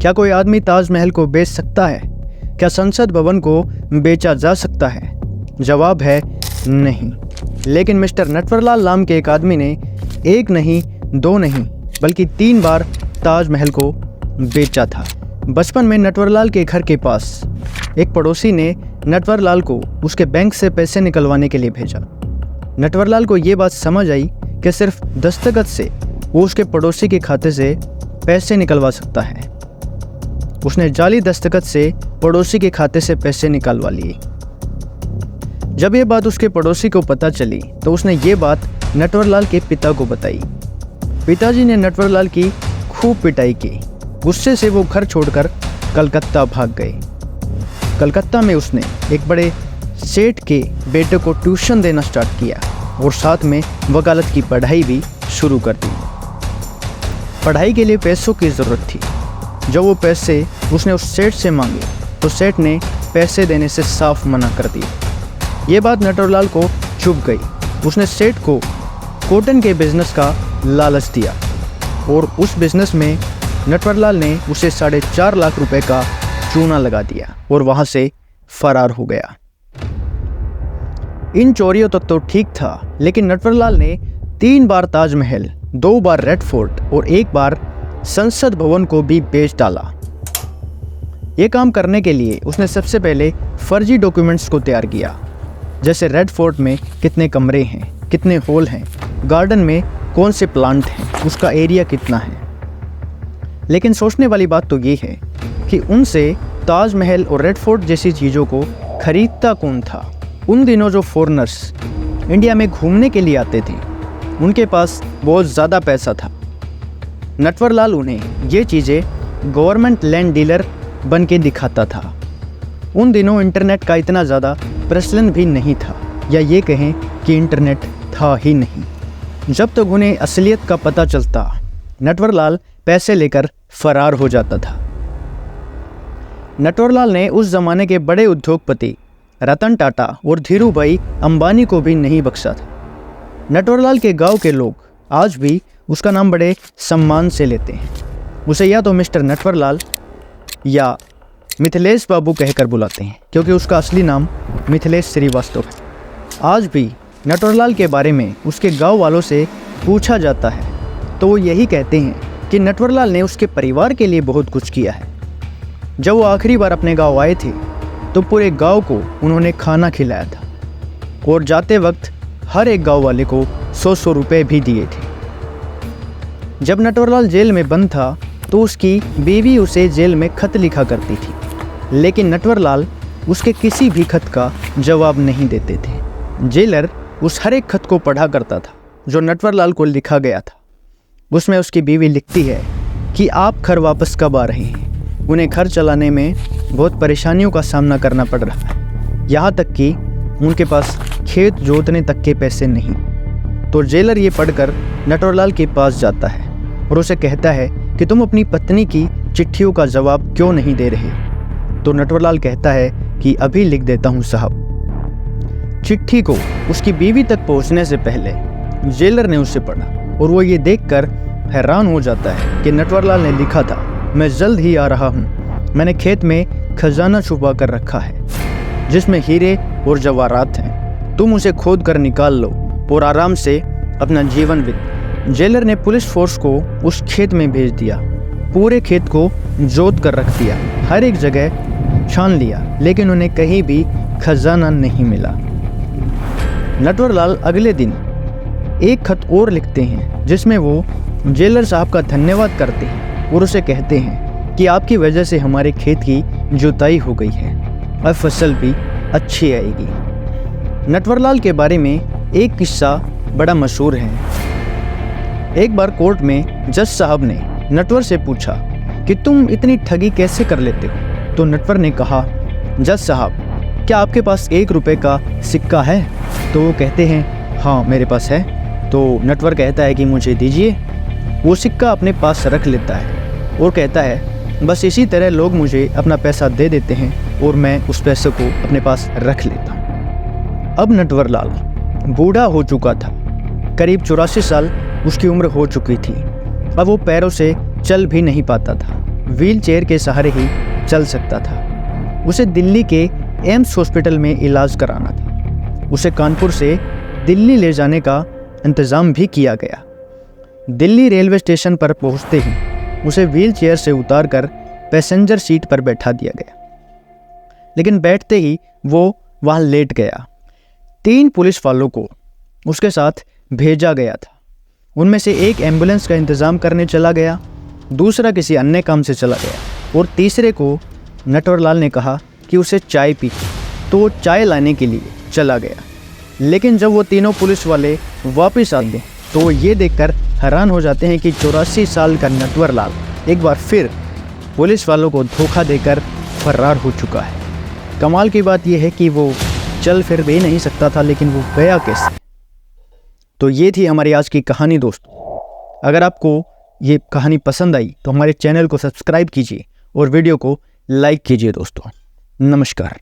क्या कोई आदमी ताजमहल को बेच सकता है? क्या संसद भवन को बेचा जा सकता है? जवाब है नहीं। लेकिन मिस्टर नटवरलाल नाम के एक आदमी ने एक नहीं, दो नहीं, बल्कि 3 बार ताजमहल को बेचा था। बचपन में नटवरलाल के घर के पास एक पड़ोसी ने नटवरलाल को उसके बैंक से पैसे निकलवाने के लिए भेजा। नटवरलाल को ये बात समझ आई कि सिर्फ दस्तखत से वो उसके पड़ोसी के खाते से पैसे निकलवा सकता है। उसने जाली दस्तखत से पड़ोसी के खाते से पैसे निकलवा लिए। जब ये बात उसके पड़ोसी को पता चली तो उसने ये बात नटवरलाल के पिता को बताई। पिताजी ने नटवरलाल की खूब पिटाई की। गुस्से से वो घर छोड़कर कलकत्ता भाग गए। कलकत्ता में उसने एक बड़े सेठ के बेटे को ट्यूशन देना स्टार्ट किया और साथ में वकालत की पढ़ाई भी शुरू कर दी। पढ़ाई के लिए पैसों की ज़रूरत थी। जब वो पैसे उसने उस सेठ से मांगे तो सेठ ने पैसे देने से साफ मना कर दिया। ये बात नटवरलाल को चुभ गई। उसने सेठ को कॉटन के बिजनेस का लालच दिया और उस बिजनेस में नटवरलाल ने उसे 4.5 लाख रुपए का चूना लगा दिया और वहाँ से फरार हो गया। इन चोरियों तक तो ठीक था, लेकिन नटवरलाल ने 3 बार ताजमहल, 2 बार रेड फोर्ट और 1 बार संसद भवन को भी बेच डाला। ये काम करने के लिए उसने सबसे पहले फर्जी डॉक्यूमेंट्स को तैयार किया, जैसे रेड फोर्ट में कितने कमरे हैं, कितने हॉल हैं, गार्डन में कौन से प्लांट हैं, उसका एरिया कितना है। लेकिन सोचने वाली बात तो ये है कि उनसे ताजमहल और रेड फोर्ट जैसी चीज़ों को खरीदता कौन था। उन दिनों जो फॉरेनर्स इंडिया में घूमने के लिए आते थे, उनके पास बहुत ज़्यादा पैसा था। नटवरलाल उन्हें ये चीज़ें गवर्नमेंट लैंड डीलर बन के दिखाता था। उन दिनों इंटरनेट का इतना ज़्यादा प्रचलन भी नहीं था, या ये कहें कि इंटरनेट था ही नहीं। जब तक उन्हें असलियत का पता चलता, नटवरलाल पैसे लेकर फरार हो जाता था। नटवरलाल ने उस ज़माने के बड़े उद्योगपति रतन टाटा और धीरूभाई अंबानी को भी नहीं बख्शा था। नटवरलाल के गांव के लोग आज भी उसका नाम बड़े सम्मान से लेते हैं। उसे या तो मिस्टर नटवरलाल या मिथिलेश बाबू कहकर बुलाते हैं, क्योंकि उसका असली नाम मिथिलेश श्रीवास्तव है। आज भी नटवरलाल के बारे में उसके गांव वालों से पूछा जाता है तो वो यही कहते हैं कि नटवरलाल ने उसके परिवार के लिए बहुत कुछ किया है। जब वो आखिरी बार अपने गांव आए थे तो पूरे गांव को उन्होंने खाना खिलाया था और जाते वक्त हर एक गांव वाले को 100-100 रुपये भी दिए थे। जब नटवरलाल जेल में बंद था तो उसकी बीवी उसे जेल में खत लिखा करती थी, लेकिन नटवरलाल उसके किसी भी खत का जवाब नहीं देते थे। जेलर उस हर एक खत को पढ़ा करता था जो नटवरलाल को लिखा गया था। उसमें उसकी बीवी लिखती है कि आप घर वापस कब आ रहे हैं। उन्हें घर चलाने में बहुत परेशानियों का सामना करना पड़ रहा है, यहाँ तक कि उनके पास खेत जोतने तक के पैसे नहीं। तो जेलर ये पढ़कर नटवरलाल के पास जाता है और उसे कहता है कि तुम अपनी पत्नी की चिट्ठियों का जवाब क्यों नहीं दे रहे। तो नटवरलाल कहता है कि अभी लिख देता हूँ साहब। चिट्ठी को उसकी बीवी तक पहुँचने से पहले जेलर ने उसे पढ़ा और वो ये देखकर हैरान हो जाता है कि नटवरलाल ने लिखा था, मैं जल्द ही आ रहा हूँ। मैंने खेत में खजाना छुपा कर रखा है जिसमें हीरे और जवाहरात हैं। तुम उसे खोद कर निकाल लो और आराम से अपना जीवन बिता। जेलर ने पुलिस फोर्स को उस खेत में भेज दिया। पूरे खेत को जोत कर रख दिया, हर एक जगह छान लिया, लेकिन उन्हें कहीं भी खजाना नहीं मिला। नटवरलाल अगले दिन एक खत और लिखते हैं जिसमें वो जेलर साहब का धन्यवाद करते हैं और उसे कहते हैं कि आपकी वजह से हमारे खेत की जुताई हो गई है, अब फसल भी अच्छी आएगी। नटवरलाल के बारे में एक किस्सा बड़ा मशहूर है। एक बार कोर्ट में जज साहब ने नटवर से पूछा कि तुम इतनी ठगी कैसे कर लेते हो। तो नटवर ने कहा, जज साहब क्या आपके पास 1 रुपये का सिक्का है। तो वो कहते हैं हाँ मेरे पास है। तो नटवर कहता है कि मुझे दीजिए। वो सिक्का अपने पास रख लेता है और कहता है बस इसी तरह लोग मुझे अपना पैसा दे देते हैं और मैं उस पैसे को अपने पास रख लेता हूँ। अब नटवरलाल बूढ़ा हो चुका था, करीब 84 साल उसकी उम्र हो चुकी थी। अब वो पैरों से चल भी नहीं पाता था। व्हील चेयर के सहारे ही चल सकता था। उसे दिल्ली के एम्स हॉस्पिटल में इलाज कराना था। उसे कानपुर से दिल्ली ले जाने का इंतज़ाम भी किया गया। दिल्ली रेलवे स्टेशन पर पहुंचते ही उसे व्हील चेयर से उतारकर पैसेंजर सीट पर बैठा दिया गया, लेकिन बैठते ही वो वहां लेट गया। 3 पुलिस वालों को उसके साथ भेजा गया था। उनमें से एक एम्बुलेंस का इंतज़ाम करने चला गया, दूसरा किसी अन्य काम से चला गया और तीसरे को नटवरलाल ने कहा कि उसे चाय पी, तो वो चाय लाने के लिए चला गया। लेकिन जब वो तीनों पुलिस वाले वापस आते हैं तो वो ये देखकर हैरान हो जाते हैं कि 84 साल का नटवरलाल एक बार फिर पुलिस वालों को धोखा देकर फरार हो चुका है। कमाल की बात यह है कि वो चल फिर भी नहीं सकता था, लेकिन वो गया कैसे? तो ये थी हमारी आज की कहानी दोस्तों। अगर आपको ये कहानी पसंद आई तो हमारे चैनल को सब्सक्राइब कीजिए और वीडियो को लाइक कीजिए दोस्तों। नमस्कार।